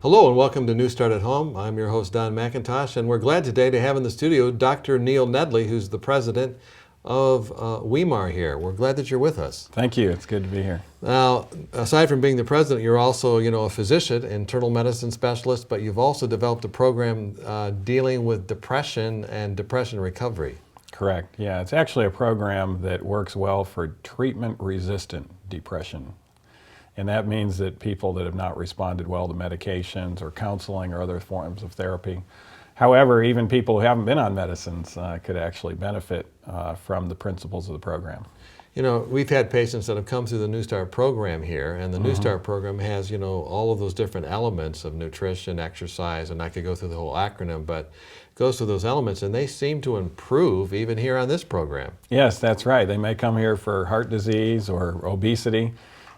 Hello and welcome to New Start at Home. I'm your host Don McIntosh, and we're glad today to have in the studio Dr. Neil Nedley, who's the president of WEMAR here. We're glad that you're with us. Thank you. It's good to be here. Now, aside from being the president, you're also, a physician, internal medicine specialist, but you've also developed a program dealing with depression and depression recovery. Correct. Yeah, it's actually a program that works well for treatment-resistant depression. And that means that people that have not responded well to medications or counseling or other forms of therapy. However, even people who haven't been on medicines could actually benefit from the principles of the program. We've had patients that have come through the NEWSTART program here, and the NEWSTART program has, all of those different elements of nutrition, exercise, and I could go through the whole acronym, but it goes through those elements, and they seem to improve even here on this program. Yes, that's right. They may come here for heart disease or obesity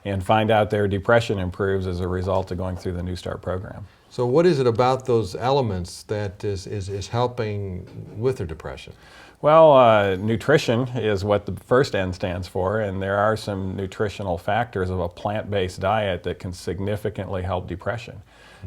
and find out their depression improves as a result of going through the NEWSTART program. So what is it about those elements that is helping with their depression? Well, nutrition is what the first N stands for, and there are some nutritional factors of a plant-based diet that can significantly help depression.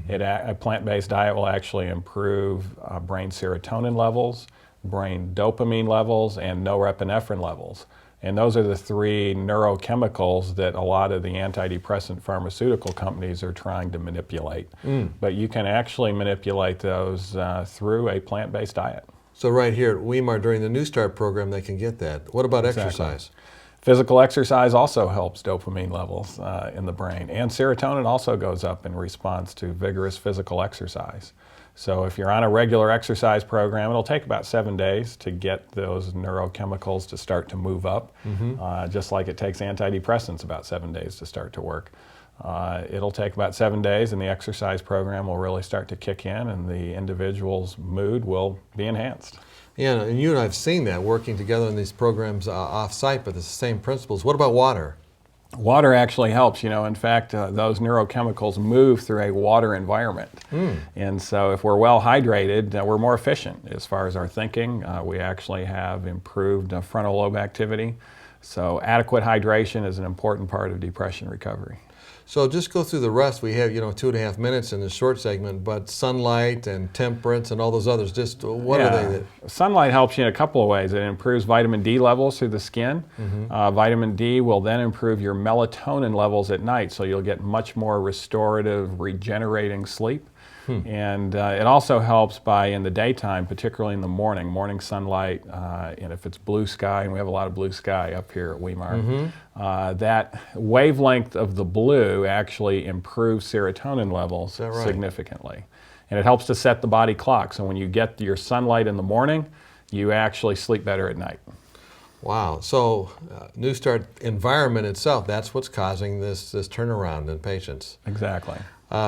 A plant-based diet will actually improve brain serotonin levels, brain dopamine levels, and norepinephrine levels. And those are the three neurochemicals that a lot of the antidepressant pharmaceutical companies are trying to manipulate. But you can actually manipulate those through a plant-based diet. So right here at WEMAR during the NEWSTART program they can get that. What about exercise? Physical exercise also helps dopamine levels in the brain, and serotonin also goes up in response to vigorous physical exercise. So if you're on a regular exercise program, it'll take about 7 days to get those neurochemicals to start to move up, just like it takes antidepressants about 7 days to start to work. It'll take about 7 days, and the exercise program will really start to kick in, and the individual's mood will be enhanced. Yeah, and you and I have seen that working together in these programs off-site, but it's the same principles. What about water? Water actually helps. In fact, those neurochemicals move through a water environment. And so if we're well hydrated, we're more efficient as far as our thinking. We actually have improved frontal lobe activity. So adequate hydration is an important part of depression recovery. So just go through the rest. We have, 2.5 minutes in this short segment, but sunlight and temperance and all those others, just what are they? Sunlight helps you in a couple of ways. It improves vitamin D levels through the skin. Vitamin D will then improve your melatonin levels at night, so you'll get much more restorative, regenerating sleep. And it also helps in the daytime, particularly in the morning sunlight, and if it's blue sky, and we have a lot of blue sky up here at WEMAR, that wavelength of the blue actually improves serotonin levels significantly. And it helps to set the body clock, so when you get your sunlight in the morning, you actually sleep better at night. Wow, so NEWSTART environment itself, that's what's causing this turnaround in patients. Exactly.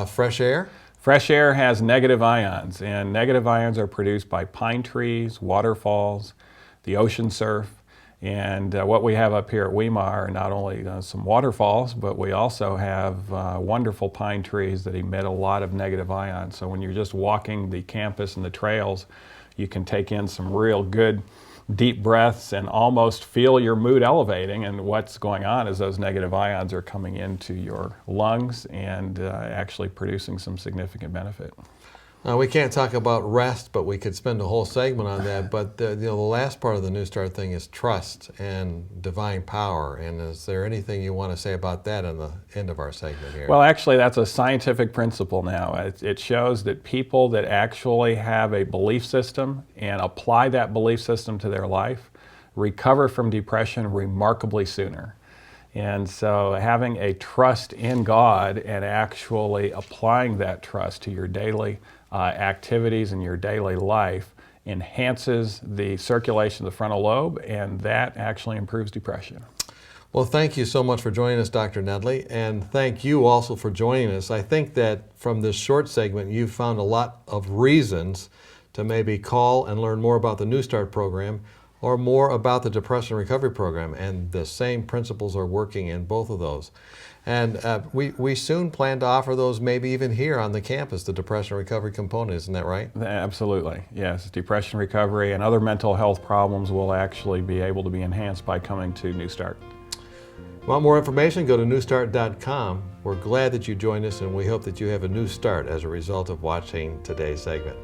Fresh air? Fresh air has negative ions, and negative ions are produced by pine trees, waterfalls, the ocean surf, and what we have up here at WEMAR are not only some waterfalls, but we also have wonderful pine trees that emit a lot of negative ions. So when you're just walking the campus and the trails, you can take in some real good deep breaths and almost feel your mood elevating, and what's going on is those negative ions are coming into your lungs and actually producing some significant benefit. We can't talk about rest, but we could spend a whole segment on that. But the last part of the NEWSTART thing is trust and divine power. And is there anything you want to say about that in the end of our segment here? Well, actually, that's a scientific principle now. It shows that people that actually have a belief system and apply that belief system to their life recover from depression remarkably sooner. And so having a trust in God and actually applying that trust to your daily activities in your daily life enhances the circulation of the frontal lobe, and that actually improves depression. Well, thank you so much for joining us, Dr. Nedley, and thank you also for joining us. I think that from this short segment, you've found a lot of reasons to maybe call and learn more about the NEWSTART program or more about the Depression Recovery Program, and the same principles are working in both of those. And we soon plan to offer those maybe even here on the campus, the Depression Recovery component, isn't that right? Absolutely, yes. Depression recovery and other mental health problems will actually be able to be enhanced by coming to NEWSTART. Want more information? Go to NEWSTART.com. We're glad that you joined us, and we hope that you have a new start as a result of watching today's segment.